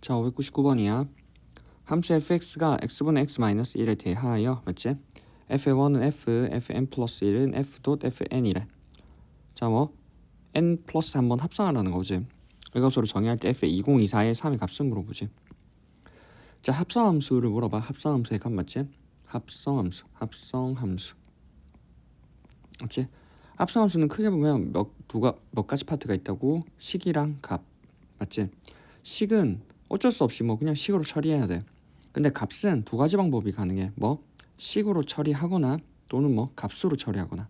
자, 599번이야. 함수 fx가 x분의 x-1에 대하여 맞지? f의 1은 f, fn 플러스 1은 f 돗 fn이래. 자, 뭐 n 플러스 한번 합성하라는 거지. 이것으로 정의할 때 f 2024의 3의 값을 물어보지. 자, 합성함수를 물어봐. 합성함수의 값 맞지? 합성함수 맞지? 합성함수는 크게 보면 몇 가지 파트가 있다고? 식이랑 값 맞지? 식은 어쩔 수 없이 뭐 그냥 식으로 처리해야 돼. 근데 값은 두 가지 방법이 가능해. 뭐 식으로 처리하거나 또는 뭐 값으로 처리하거나.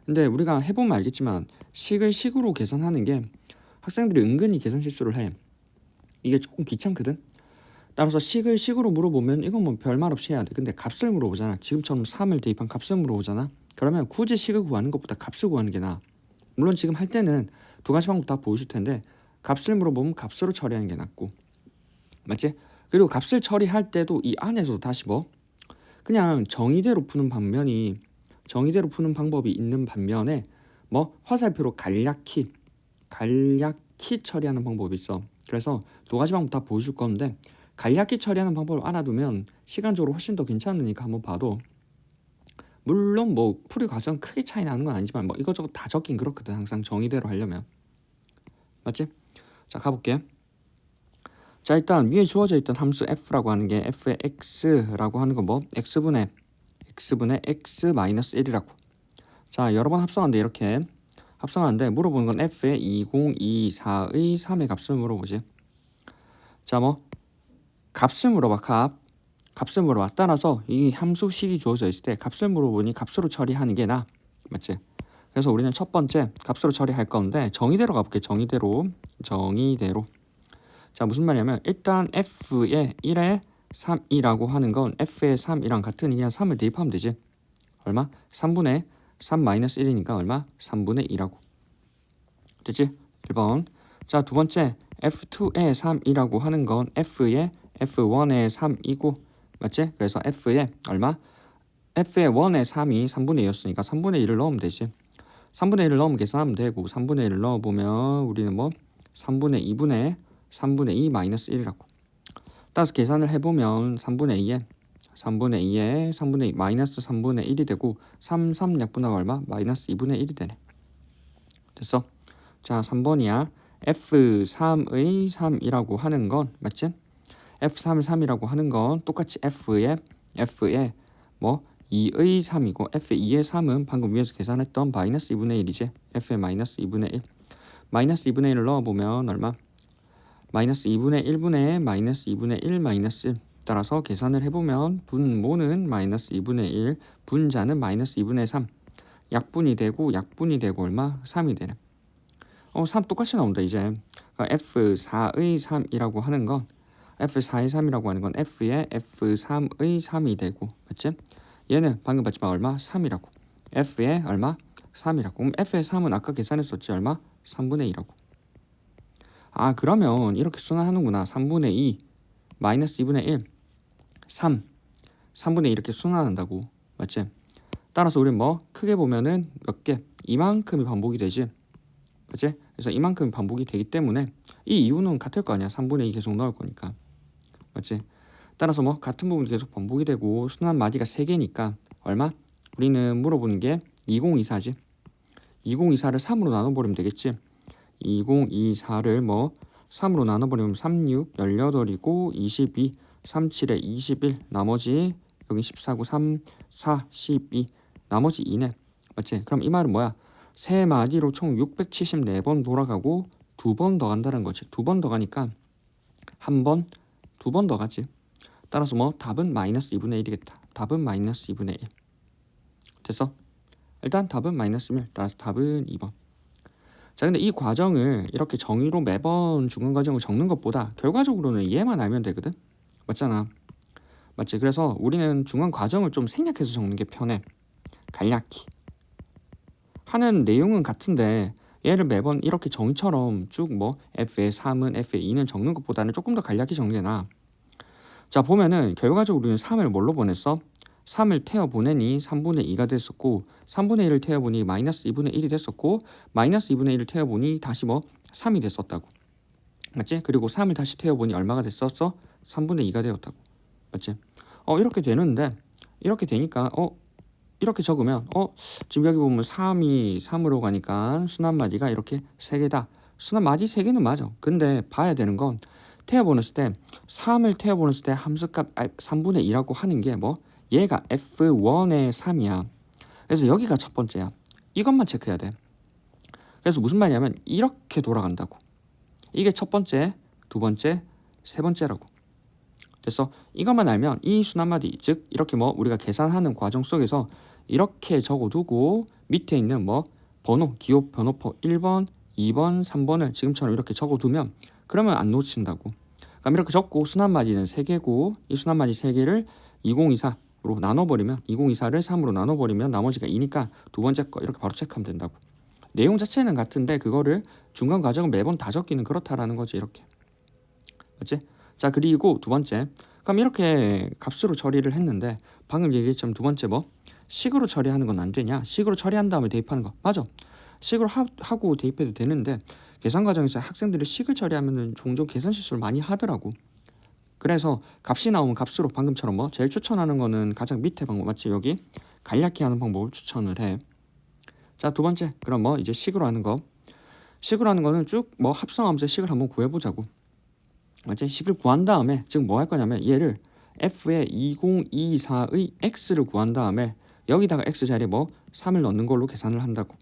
근데 우리가 해보면 알겠지만 식을 식으로 계산하는 게 학생들이 은근히 계산 실수를 해. 이게 조금 귀찮거든. 따라서 식을 식으로 물어보면 이건 뭐 별말 없이 해야 돼. 근데 값을 물어보잖아. 지금처럼 3을 대입한 값을 물어보잖아. 그러면 굳이 식을 구하는 것보다 값을 구하는 게 나아. 물론 지금 할 때는 두 가지 방법 다 보여줄 텐데 값을 물어보면 값으로 처리하는 게 낫고 맞지? 그리고 값을 처리할 때도 이 안에서도 다시 뭐 그냥 정의대로 푸는 방법이 있는 반면에 뭐 화살표로 간략히 처리하는 방법이 있어. 그래서 두 가지 방법 다 보여줄 건데 간략히 처리하는 방법을 알아두면 시간적으로 훨씬 더 괜찮으니까 한번 봐도 물론 뭐 풀이 과정 크게 차이 나는 건 아니지만 뭐 이것저것 다 적긴 그렇거든. 항상 정의대로 하려면 맞지? 자, 가볼게. 자, 일단 위에 주어져 있던 함수 f라고 하는 게 f의 x라고 하는 건 뭐 x분의 x-1이라고. 자, 여러 번 합성하는데 이렇게 합성하는데 물어보는 건 f의 2024의 3의 값을 물어보지. 자, 뭐 값을 물어봐. 값을 물어봐. 따라서 이 함수식이 주어져 있을 때 값을 물어보니 값으로 처리하는 게 나아. 맞지? 그래서 우리는 첫 번째 값으로 처리할 건데 정의대로 가볼게. 정의대로. 자, 무슨 말이냐면 일단 f의 1에 3이라고 하는 건 f의 3이랑 같은 그냥 3을 대입하면 되지. 얼마? 3분의 3 마이너스 1이니까 얼마? 3분의 2라고. 됐지? 1번. 자, 두 번째 f2의 3이라고 하는 건 f의 f1의 3이고 맞지? 그래서 f의 얼마? f의 1의 3이 3분의 2였으니까 3분의 1을 넣으면 되지. 3분의 1을 넣으면 계산하면 되고 3분의 1을 넣어보면 우리는 뭐 3분의 2 마이너스 1이라고. 따라서 계산을 해보면 3분의 2에 마이너스 3분의 1이 되고 3 약분하면 얼마? 마이너스 2분의 1이 되네. 됐어? 자, 3번이야. f3의 3이라고 하는 건 맞지? f3의 3이라고 하는 건 똑같이 f의 뭐 2의 3이고 f2의 3은 방금 위에서 계산했던 마이너스 2분의 1이지. f의 마이너스 2분의 1 마이너스 2분의 1을 넣어보면 얼마? 마이너스 2분의 1분의 마이너스 2분의 1 마이너스 1. 따라서 계산을 해보면 분모는 마이너스 2분의 1 분자는 마이너스 2분의 3 약분이 되고 얼마? 3이 되네. 3 똑같이 나온다 이제. 그러니까 f4의 3이라고 하는 건 f4의 3이라고 하는 건 f의 f3의 3이 되고 맞지? 얘는 방금 봤지만 얼마? 3이라고. f의 얼마? 3이라고. 그럼 f의 3은 아까 계산했었지 얼마? 3분의 2라고. 아, 그러면 이렇게 순환하는구나. 3분의 2 마이너스 2분의 1 3분의 2 이렇게 순환한다고. 맞지? 따라서 우리는 뭐 크게 보면은 몇 개? 이만큼이 반복이 되지. 맞지? 그래서 이만큼이 반복이 되기 때문에 이 이유는 같을 거 아니야. 3분의 2 계속 넣을 거니까. 맞지? 따라서 뭐 같은 부분이 계속 반복이 되고 순환 마디가 3개니까 얼마? 우리는 물어보는 게 2024지. 2024를 3으로 나눠버리면 되겠지. 2024를 뭐 3으로 나눠버리면 36, 18이고 22, 37에 21 나머지 여기 14고 3, 4, 12 나머지 2네. 맞지? 그럼 이 말은 뭐야? 세 마디로 총 674번 돌아가고 2번 더 간다는 거지. 2번 더 가니까 한 번, 2번 더 가지. 따라서 뭐 답은 마이너스 2분의 1이겠다. 답은 마이너스 2분의 1. 됐어? 일단 답은 마이너스 1. 따라서 답은 2번. 자, 근데 이 과정을 이렇게 정의로 매번 중간 과정을 적는 것보다 결과적으로는 얘만 알면 되거든. 맞잖아. 맞지? 그래서 우리는 중간 과정을 좀 생략해서 적는 게 편해. 간략히. 하는 내용은 같은데 얘를 매번 이렇게 정의처럼 쭉 뭐 f의 3은 f의 2는 적는 것보다는 조금 더 간략히 적는 게 나아. 자, 보면은 결과적으로 우리는 3을 뭘로 보냈어? 3을 태워 보내니 3분의 2가 됐었고 3분의 1을 태워 보니 마이너스 2분의 1이 됐었고 마이너스 2분의 1을 태워 보니 다시 뭐 3이 됐었다고. 맞지? 그리고 3을 다시 태워보니 얼마가 됐었어? 3분의 2가 되었다고. 맞지? 이렇게 되는데 이렇게 되니까 이렇게 적으면 지금 여기 보면 3이 3으로 가니까 순환마디가 이렇게 3개다. 순환마디 3개는 맞아. 근데 봐야 되는 건 태워보냈을 때 3을 태워보냈을 때 함수값 3분의 2라고 하는 게 뭐? 얘가 F1의 3이야. 그래서 여기가 첫 번째야. 이것만 체크해야 돼. 그래서 무슨 말이냐면 이렇게 돌아간다고. 이게 첫 번째, 두 번째, 세 번째라고. 됐어? 이것만 알면 이 순환마디, 즉 이렇게 뭐 우리가 계산하는 과정 속에서 이렇게 적어두고 밑에 있는 뭐 번호, 기호 번호표 1번, 2번, 3번을 지금처럼 이렇게 적어두면 그러면 안 놓친다고. 그럼 이렇게 적고 순환마디는 3개고 이 순환마디 3개를 2024로 나눠버리면 2024를 3으로 나눠버리면 나머지가 2니까 두 번째 거 이렇게 바로 체크하면 된다고. 내용 자체는 같은데 그거를 중간 과정을 매번 다 적기는 그렇다라는 거지. 이렇게 맞지? 자, 그리고 두 번째, 그럼 이렇게 값으로 처리를 했는데 방금 얘기했지만 두 번째 뭐 식으로 처리하는 건 안 되냐? 식으로 처리한 다음에 대입하는 거 맞아. 식으로 하고 대입해도 되는데 계산 과정에서 학생들이 식을 처리하면은 종종 계산 실수를 많이 하더라고. 그래서 값이 나오면 값으로 방금처럼 뭐 제일 추천하는 거는 가장 밑에 방법 맞지? 여기 간략히 하는 방법을 추천을 해. 자, 두 번째, 그럼 뭐 이제 식으로 하는 거. 식으로 하는 거는 쭉 뭐 합성하면서 식을 한번 구해보자고. 맞지? 식을 구한 다음에 지금 뭐 할 거냐면 얘를 f의 2024의 x를 구한 다음에 여기다가 x 자리에 뭐 3을 넣는 걸로 계산을 한다고.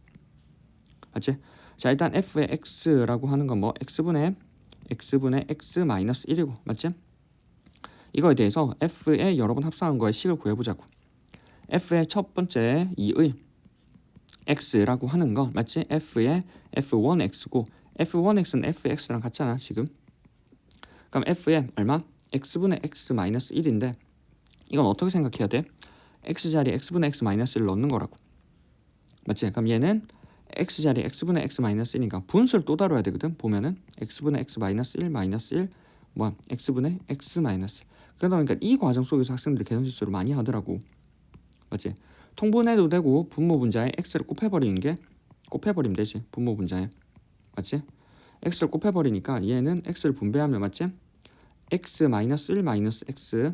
맞지? 자, 일단 f의 x라고 하는 건 뭐 x분의 x 마이너스 1이고 맞지? 이거에 대해서 f의 여러 번 합성한 거에 식을 구해보자고. f의 첫 번째 2의 x라고 하는 거 맞지? f의 f1x고 f1x는 fx랑 같잖아 지금. 그럼 f의 얼마? x분의 x 마이너스 1인데 이건 어떻게 생각해야 돼? x 자리에 x분의 x 마이너스 1을 넣는 거라고. 맞지? 그럼 얘는 x 자리에 x분의 x 마이너스 1이니까 분수를 또 다뤄야 되거든. 보면은 x분의 x 마이너스 1 마이너스 1 뭐 x분의 x 마이너스 1. 그러다 보니까 이 과정 속에서 학생들이 계산 실수를 많이 하더라고. 맞지? 통분해도 되고 분모 분자에 x를 곱해버리면 되지. 분모 분자에. 맞지? x를 곱해버리니까 얘는 x를 분배하면 맞지? x 마이너스 1 마이너스 x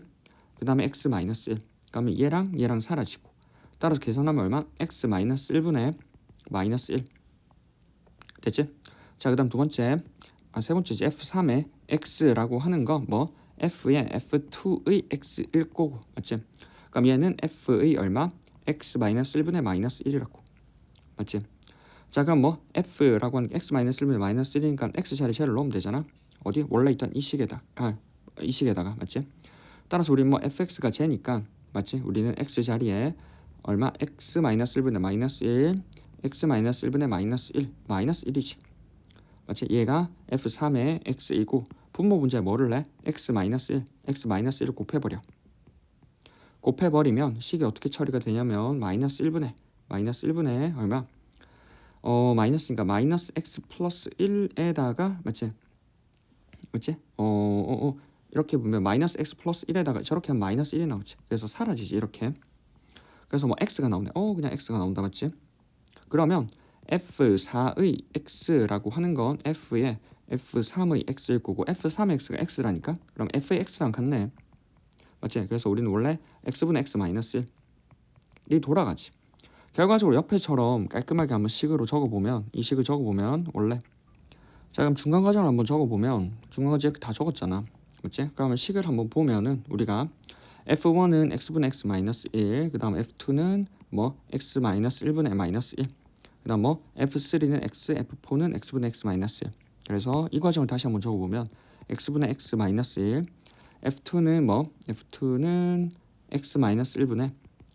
그 다음에 x 마이너스 1 그러면 얘랑 사라지고 따라서 계산하면 얼마? x 마이너스 1분의 마이너스 1 됐지? 자, 그 다음 두 번째 세 번째지 f3의 x라고 하는 거 뭐 f의 f2의 x1 거고 맞지? 그럼 얘는 f의 얼마? x 마이너스 1분의 마이너스 1이라고 맞지? 자, 그럼 뭐 f라고 하는 게 x 마이너스 1분의 마이너스 1이니까 x 자리 쉐를 넣으면 되잖아. 어디? 원래 있던 이 식에다가 맞지? 따라서 우리는 뭐 fx가 제니까 맞지? 우리는 x 자리에 얼마? x 마이너스 1분의 마이너스 1 x 마이너스 1분의 마이너스 1 마이너스 1이지. 맞지? 얘가 f3의 x이고 분모 분자에 뭐를 내? x 마이너스 1 x 마이너스 1을 곱해버리면 식이 어떻게 처리가 되냐면 마이너스 1분의 얼마? 마이너스니까 마이너스 x 플러스 1에다가 맞지? 이렇게 보면 마이너스 x 플러스 1에다가 저렇게 하면 마이너스 1이 나오지. 그래서 사라지지 이렇게. 그래서 뭐 x가 나오네. 그냥 x가 나온다 맞지? 그러면 f4의 x라고 하는 건 f의 f3의 x일 거고 f3의 x가 x라니까 그럼 f의 x랑 같네. 맞지? 그래서 우리는 원래 x분의 x 마이너스 1이 돌아가지. 결과적으로 옆에처럼 깔끔하게 한번 식으로 적어보면 이 식을 적어보면 원래 자, 그럼 중간 과정을 한번 적어보면 중간 과정 이렇게 다 적었잖아. 맞지? 그러면 식을 한번 보면은 우리가 f1은 x분의 x 마이너스 1 그 다음 f2는 뭐 x 마이너스 1분의 마이너스 1 그 다음 뭐 f3는 x f4는 x분의 x 마이너스 1 그래서 이 과정을 다시 한번 적어보면 x분의 x 마이너스 1 f2는 x 마이너스 1분의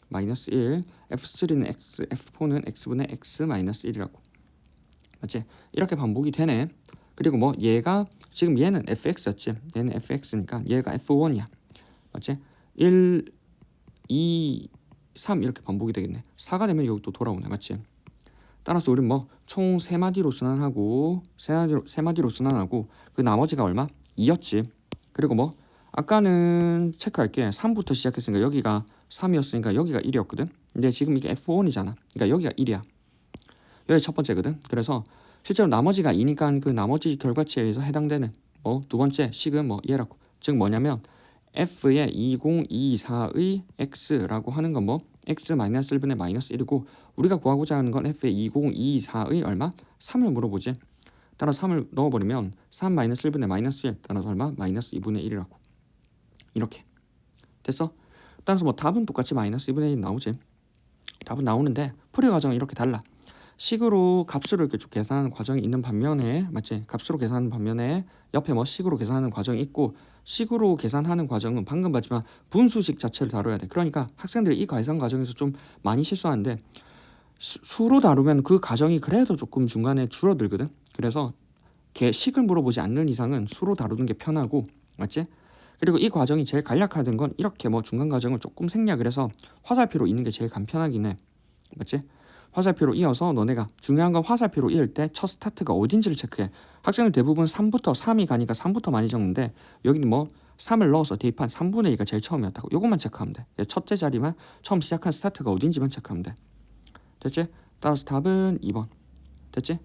마이너스 1 f3는 x f4는 x분의 x 마이너스 1이라고 맞지? 이렇게 반복이 되네. 그리고 뭐 얘가 지금 얘는 fx였지. 얘는 fx니까 얘가 f1이야. 맞지? 1, 2, 3 이렇게 반복이 되겠네. 4가 되면 여기 또 돌아오네. 맞지? 따라서 우리는 뭐 총 3마디로 순환하고 세 마디로 순환하고 그 나머지가 얼마? 2였지. 그리고 뭐 아까는 체크할게. 3부터 시작했으니까 여기가 3이었으니까 여기가 1이었거든. 근데 지금 이게 f1이잖아. 그러니까 여기가 1이야. 여기 첫 번째거든. 그래서 실제로 나머지가 2니까 그 나머지 결과치에 의해서 해당되는 두 번째 식은 얘라고. 즉 뭐냐면 f의 2024의 x라고 하는 건 x 마이너스 1분의 마이너스 1이고 우리가 구하고자 하는 건 f의 2024의 얼마? 3을 물어보지. 따라서 3을 넣어버리면 3 마이너스 1분의 마이너스 1 따라서 얼마? 마이너스 2분의 1이라고. 이렇게 됐어? 따라서 답은 똑같이 마이너스 2분의 1 나오지. 답은 나오는데 풀이 과정은 이렇게 달라. 식으로 값으로 이렇게 쭉 계산하는 과정이 있는 반면에 맞지? 값으로 계산하는 반면에 옆에 식으로 계산하는 과정이 있고 식으로 계산하는 과정은 방금 봤지만 분수식 자체를 다뤄야 돼. 그러니까 학생들이 이 계산 과정에서 좀 많이 실수하는데 수로 다루면 그 과정이 그래도 조금 중간에 줄어들거든. 그래서 식을 물어보지 않는 이상은 수로 다루는 게 편하고 맞지? 그리고 이 과정이 제일 간략화된 건 이렇게 중간 과정을 조금 생략을 해서 화살표로 잇는 게 제일 간편하긴 해. 맞지? 화살표로 이어서 너네가 중요한 건 화살표로 이을 때 첫 스타트가 어딘지를 체크해. 학생들 대부분 3부터 3이 가니까 3부터 많이 적는데 여기는 3을 넣어서 대입한 3분의 2가 제일 처음이었다고. 요것만 체크하면 돼. 첫째 자리만 처음 시작한 스타트가 어딘지만 체크하면 돼. 됐지? 따라서 답은 2번. 됐지?